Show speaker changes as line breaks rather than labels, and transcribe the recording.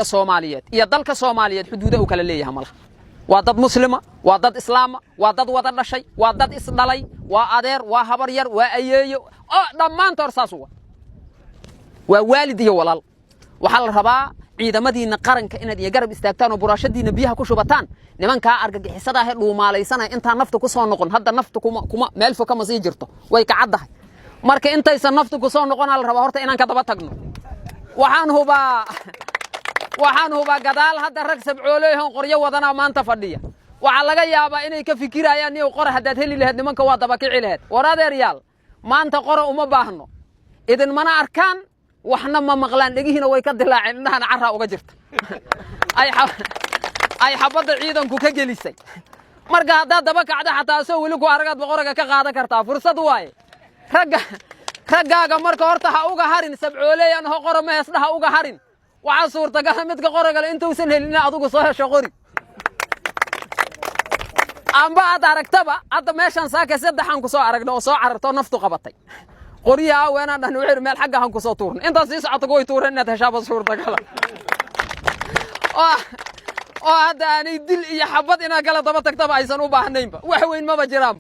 dadka Soomaaliyeed iyo dalka Soomaaliyeed xuduuda uu kala leeyahay malaha waa dad muslima waa dad islaam waa dad wada dhashay waa dad isdhalay waa adeer waa habar yar waa ayeeyo oo dhamaantood saas waa waalid iyo walaal waxa la rabaa ciidamadiina qaranka inaad iyo garab istaagtaan oo buraashadiina biyaha ku shubataan nimanka argagixisada ah dhuumaalaysanay inta nafta ku soo noqon hadda nafta kuma meel fog kama sii jirto way ka caddahay marka intaysan nafta ku soo noqon la rabaa horta inaan ka daba tagno waxaan hubaa gadaal hadda rag sabcooleyhan qoryo wadana maanta fadhiya waxa laga yaabaa inay ka fikirayaan inay qor hadaad heli lahayd nimanka waa daba kici lahayd waradeeryaal maanta qoro uma baahno idin mana arkaan waxna ma maqlaan dhagihiina way ka dilaaceen indhahana carra uga jirta ay xabada ciidanku ka gelisay marka hadda daba kacda xataa soo weli ku aragad boqorka ka qaadan kartaa fursad waaye raggaaga marka horta ha uga harin sabcooleeyan ho qoro ma heesdaha uga harin waxa suurtagal midka qoragala intuusan helin adigu soo hesho qori amba aad aragtaba hadda meeshan saaka saddexan ku soo aragno oo soo cararto naftu qabatay qoriyaa weena dhan wixir meel xagga han ku soo tuurno inta si socoto goy tuureen inaad heshaaba suurtagal oo hadda aanay dil iyo xabad ina kala daba tagtaba aysan u baahnaynba wax weyn ma jiraan